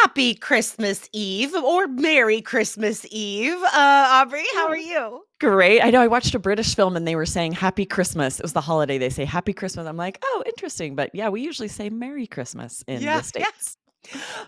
Happy Christmas Eve or Merry Christmas Eve. Aubrey, how are you? Great. I know I watched a British film and they were saying Happy Christmas. It was the holiday. They say Happy Christmas. I'm like, oh, interesting. But yeah, we usually say Merry Christmas in Yeah, the yeah. States.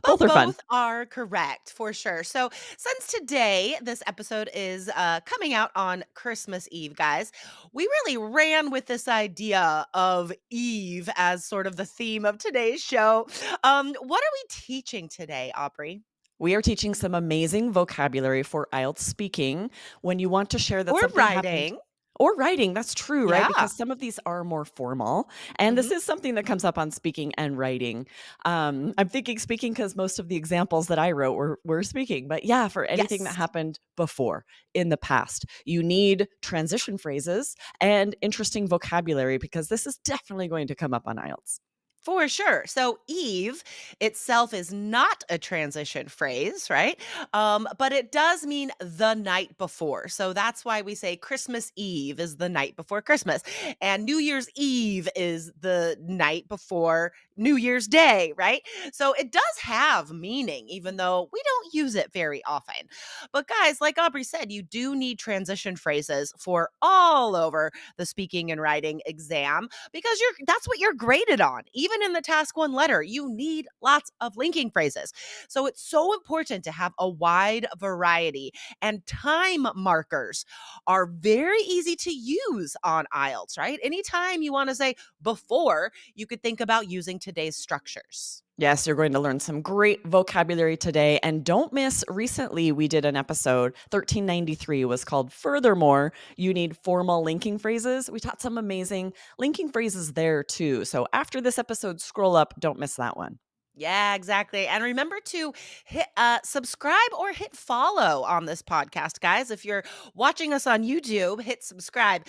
Both But are fun. both are correct for sure. So, since today, this episode is coming out on Christmas Eve, guys, we really ran with this idea of Eve as sort of the theme of today's show. What are we teaching today, Aubrey? We are teaching some amazing vocabulary for IELTS speaking when you want to share that Or something happened writing? or writing. That's true, right? Yeah. Because some of these are more formal. And this hmm is something that comes up on speaking and writing. I'm thinking speaking because most of the examples that I wrote were speaking. But yeah, for anything that Yes. happened before in the past, you need transition phrases and interesting vocabulary because this is definitely going to come up on IELTS. For sure. So Eve itself is not a transition phrase, right? But it does mean the night before. So that's why we say Christmas Eve is the night before Christmas, and New Year's Eve is the night before New Year's Day, right? So it does have meaning, even though we don't use it very often. But guys, like Aubrey said, you do need transition phrases for all over the speaking and writing exam because that's what you're graded on. Even in the task 1 letter, you need lots of linking phrases. So it's so important to have a wide variety, and time markers are very easy to use on IELTS, right? Anytime you want to say before, you could think about using today's structures. Yes, you're going to learn some great vocabulary today. And don't miss, recently we did an episode, 1393 was called Furthermore, You Need Formal Linking Phrases. We taught some amazing linking phrases there too. So after this episode, scroll up, don't miss that one. Yeah, exactly. And remember to hit subscribe or hit follow on this podcast, guys. If you're watching us on YouTube, hit subscribe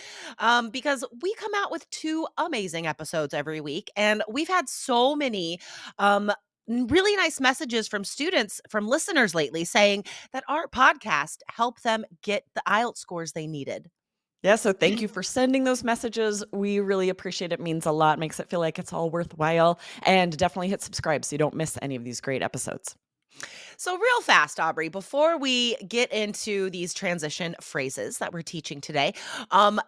because we come out with 2 amazing episodes every week. And we've had so many really nice messages from students, from listeners lately saying that our podcast helped them get the IELTS scores they needed. Yeah, so thank you for sending those messages. We really appreciate it. It means a lot, makes it feel like it's all worthwhile. And definitely hit subscribe so you don't miss any of these great episodes. So, real fast, Aubrey, before we get into these transition phrases that we're teaching today,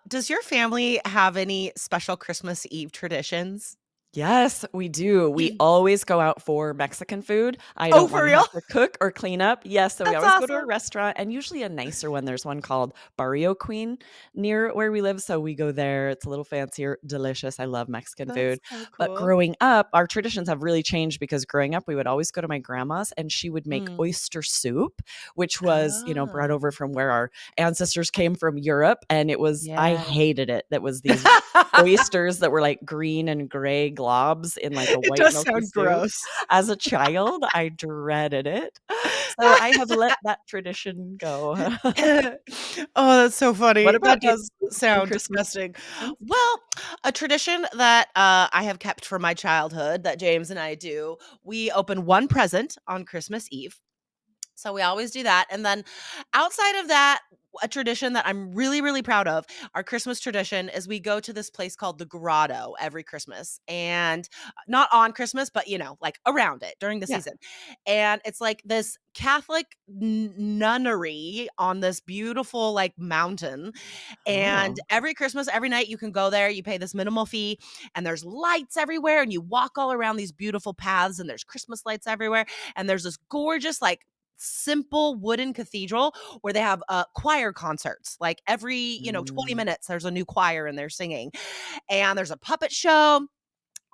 does your family have any special Christmas Eve traditions? Yes, we do. We always go out for Mexican food. I Oh, don't for wanna real? have to cook or clean up. Yes, so we That's always go to a awesome. restaurant and usually a nicer one. There's one called Barrio Queen near where we live, so we go there. It's a little fancier, delicious. I love Mexican That's food. so But cool. growing up, our traditions have really changed because growing up, we would always go to my grandma's and she would make Mm. oyster soup, which was, brought Oh, over from where our ancestors came from Europe, and I yeah. hated it. That was these oysters that were like green and gray globs in like a It white does milky sound soup. gross. As a child, I dreaded it. So I have let that tradition go. Oh, that's so What funny. about That you? does Any sound Christmas disgusting. ones? Well, a tradition that, I have kept from my childhood that James and I do, we open one present on Christmas Eve. So we always do that. And then outside of that, a tradition that I'm really, really proud of, our Christmas tradition is we go to this place called the Grotto every Christmas. And not on Christmas, but like around it during the Yeah. season. And it's like this Catholic nunnery on this beautiful like mountain. And Oh. every Christmas, every night you can go there, you pay this minimal fee, and there's lights everywhere, and you walk all around these beautiful paths, and there's Christmas lights everywhere. And there's this gorgeous, like, simple wooden cathedral where they have choir concerts like every 20 Mm. minutes there's a new choir and they're singing, and there's a puppet show,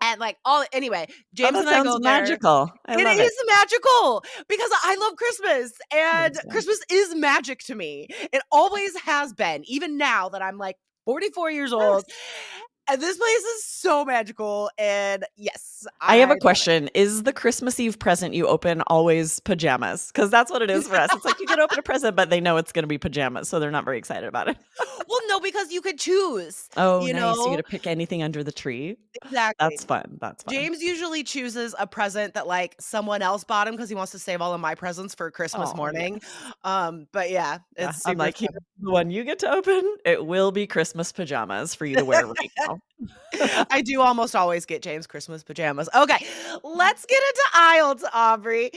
and like all anyway, Oh, James that and I sounds go there. magical. I It love it. is magical because I love Christmas, and Makes sense. Christmas is magic to me. It always has been, even now that I'm like 44 years old. Yes. And this place is so magical. And yes, I have a I love it. question. Is the Christmas Eve present you open always pajamas? Because that's what it is for us. It's like you get to open a present, but they know it's gonna be pajamas, so they're not very excited about it. Well, no, because you could choose, Oh, you nice. You get know? to pick anything under the tree. Exactly. That's fun. That's fun. James usually chooses a present that, like, someone else bought him because he wants to save all of my presents for Christmas Oh, morning. yes. But yeah, Yeah, it's I'm super like, fun. "Here's the one you get to open. It will be Christmas pajamas for you to wear right now. I do almost always get James Christmas pajamas. Okay, let's get into IELTS, Aubrey.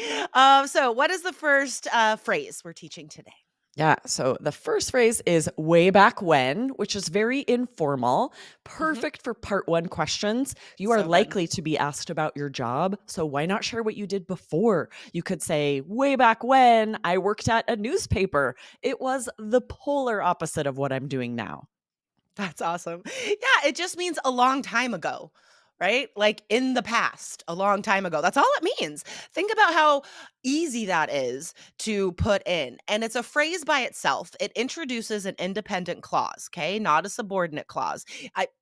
So what is the first, phrase we're teaching today? Yeah. So the first phrase is way back when, which is very informal, Mhm. perfect for part one questions. You are So good. likely to be asked about your job. So why not share what you did before? You could say, way back when I worked at a newspaper. It was the polar opposite of what I'm doing now. That's awesome. Yeah, it just means a long time ago, right? Like in the past, a long time ago. That's all it means. Think about how easy that is to put in. And it's a phrase by itself. It introduces an independent clause, okay? Not a subordinate clause.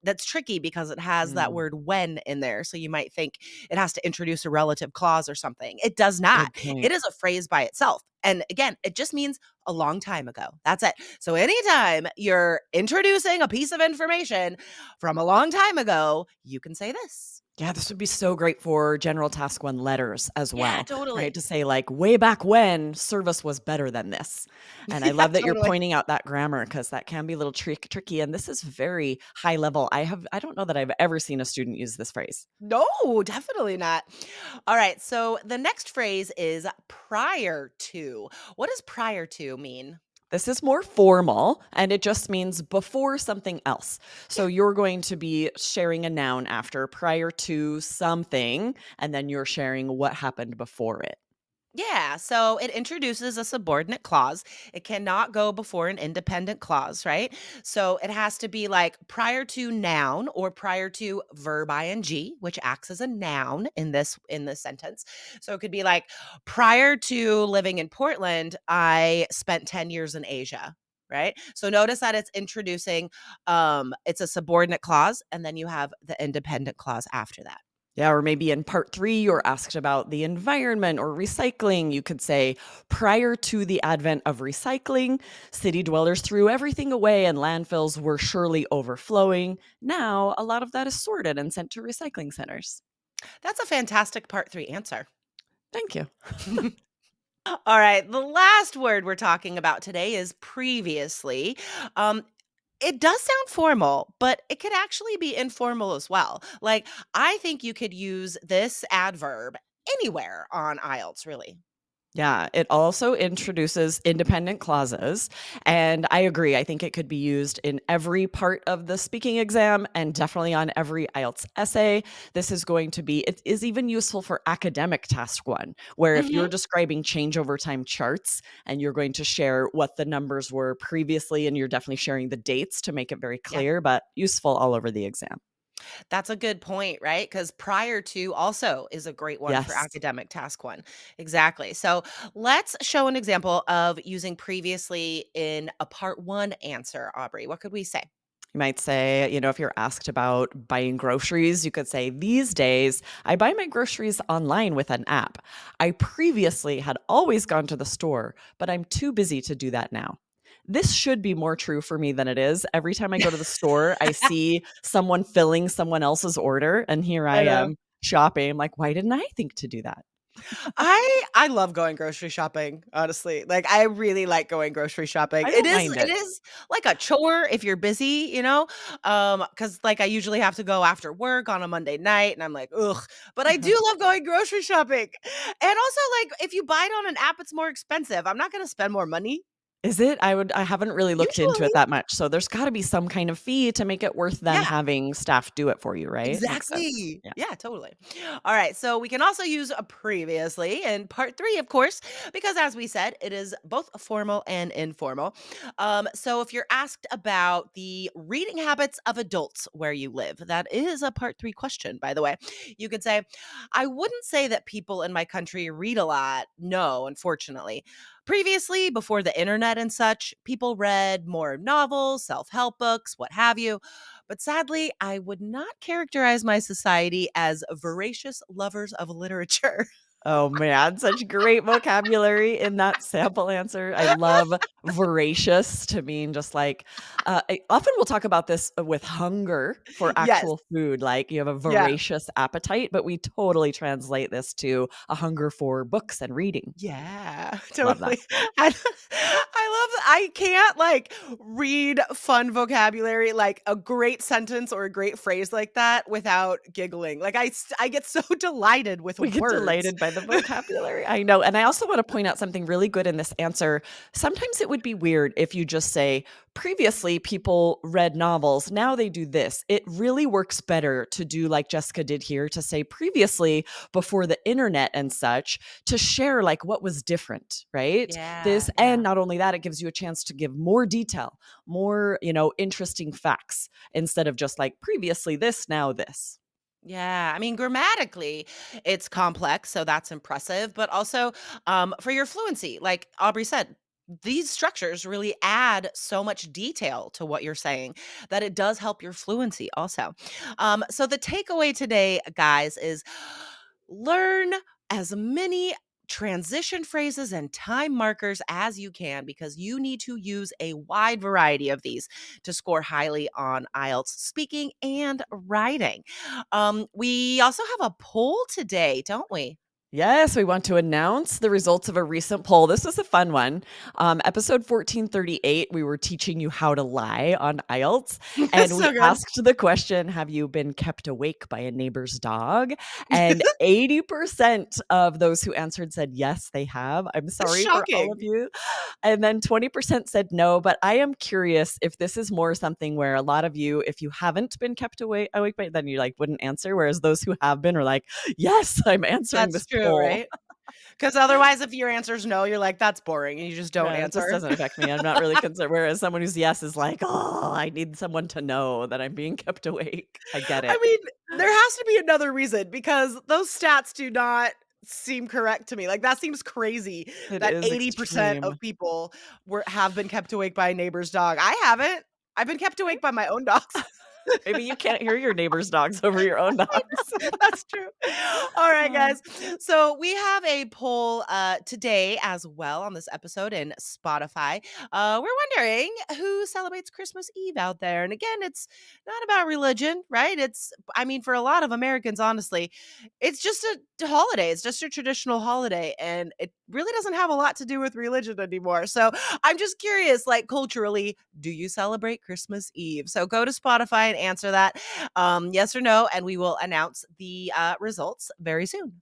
That's tricky because it has that Mm, word when in there. So you might think it has to introduce a relative clause or something. It does not. good point. It is a phrase by itself. And again, it just means a long time ago. That's it. So anytime you're introducing a piece of information from a long time ago, you can say this. Yeah, this would be so great for general task one letters as Yeah, well, right? totally. To say, like, way back when service was better than this. And I Yeah, love that you're totally. pointing out that grammar because that can be a little tricky. And this is very high level. I don't know that I've ever seen a student use this phrase. No, definitely not. All right. So the next phrase is prior to. What does prior to mean? This is more formal and it just means before something else. Yeah. So you're going to be sharing a noun after prior to something, and then you're sharing what happened before it. Yeah, so it introduces a subordinate clause. It cannot go before an independent clause, right? So it has to be like prior to noun or prior to verb ing, which acts as a noun in this sentence. So it could be like prior to living in Portland, I spent 10 years in Asia, right? So notice that it's introducing it's a subordinate clause and then you have the independent clause after that. Yeah, or maybe in part three, you're asked about the environment or recycling. You could say, prior to the advent of recycling, city dwellers threw everything away and landfills were surely overflowing. Now, a lot of that is sorted and sent to recycling centers. That's a fantastic part 3 answer. Thank you. All right, the last word we're talking about today is previously. Um, it does sound formal, but it could actually be informal as well. Like, I think you could use this adverb anywhere on IELTS, really. Yeah, it also introduces independent clauses. And I agree. I think it could be used in every part of the speaking exam and definitely on every IELTS essay. This is going to be, it is even useful for academic task one, where if you're Hmm. describing change over time charts and you're going to share what the numbers were previously, and you're definitely sharing the dates to make it very Yeah, clear, but useful all over the exam. that's a good point, right? Because prior to also is a great one for Yes. academic task one. Exactly. So let's show an example of using previously in a part 1 answer, Aubrey. What could we say? You might say, if you're asked about buying groceries, you could say, these days, I buy my groceries online with an app. I previously had always gone to the store, but I'm too busy to do that now. This should be more true for me than it is. Every time I go to the store, I see someone filling someone else's order, and here I I know. am shopping. I'm like, why didn't I think to do that? I love going grocery shopping, honestly. Like, I really like going grocery shopping. I It don't is mind it it. is like a chore if you're busy, because like, I usually have to go after work on a Monday night, and I'm like, "Ugh," but I do love going grocery shopping. And also, like, if you buy it on an app, it's more expensive. I'm not gonna spend more money, Is it? I haven't really looked into it usually. that much, so there's gotta be some kind of fee to make it worth then Yeah. having staff do it for you, right? Makes sense. Exactly. Yeah. Yeah, totally. All right. So we can also use a previously in part 3, of course, because as we said, it is both formal and informal. So if you're asked about the reading habits of adults where you live, that is a part 3 question, by the way. You could say, I wouldn't say that people in my country read a lot. No, unfortunately. Previously, before the internet and such, people read more novels, self help books, what have you. But sadly, I would not characterize my society as voracious lovers of literature. Oh, man, such great vocabulary in that sample answer. I love voracious to mean just like, I often we'll talk about this with hunger for Yes. actual food, like you have a Yeah. voracious appetite, but we totally translate this to a hunger for books and reading. Yeah, Love that. totally. And I love that I can't, like, read fun vocabulary, like, a great sentence or a great phrase like that without giggling. Like, I get so delighted with We get words. delighted by the vocabulary. I know, and I also wanna point out something really good in this answer. Sometimes it would be weird if you just say, "Previously, people read novels, now they do this." It really works better to do like Jessica did here, to say previously, before the internet and such, to share, like, what was different, right? Yeah, This yeah. and not only that, it gives you a chance to give more detail, more, interesting facts, instead of just like, "Previously this, now this." Yeah, I mean, grammatically, it's complex, so that's impressive. But also, for your fluency, like Aubrey said, these structures really add so much detail to what you're saying that it does help your fluency also. So the takeaway today, guys, is learn as many transition phrases and time markers as you can because you need to use a wide variety of these to score highly on IELTS speaking and writing. We also have a poll today, don't we? Yes, we want to announce the results of a recent poll. This was a fun one. Episode 1438, we were teaching you how to lie on IELTS, That's and we so good. asked the question, have you been kept awake by a neighbor's dog? And 80% of those who answered said, yes, they have. I'm That's sorry for all of shocking. you. And then 20% said no, but I am curious if this is more something where a lot of you, if you haven't been kept awake by, then you like wouldn't answer, whereas those who have been are like, yes, I'm answering That's this true, poll. right? Because otherwise, if your answer is no, you're like, that's boring, and you just don't Yeah, it just answer. doesn't affect me. I'm not really concerned. Whereas someone who's yes is like, oh, I need someone to know that I'm being kept awake. I get I it. mean, there has to be another reason because those stats do not seem correct to me. Like, that seems crazy It that is 80% of extreme. people have been kept awake by a neighbor's dog. I haven't. I've been kept awake by my own dogs. Maybe you can't hear your neighbor's dogs over your own I dogs. know, that's true. All right, Oh. guys. So we have a poll today as well on this episode in Spotify. We're wondering who celebrates Christmas Eve out there. And again, it's not about religion, right? I mean, for a lot of Americans, honestly, it's just a holiday. It's just a traditional holiday. And it really doesn't have a lot to do with religion anymore. So I'm just curious, like culturally, do you celebrate Christmas Eve? So go to Spotify and answer that yes or no, and we will announce the results very soon.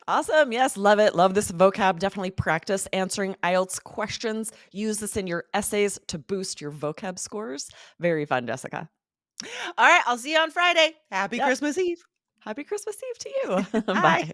Awesome. Yes, love it. Love this vocab. Definitely practice answering IELTS questions. Use this in your essays to boost your vocab scores. Very fun, Jessica. All right, I'll see you on Friday. Happy Yep. Christmas Eve. Happy Christmas Eve to you. Bye. Bye.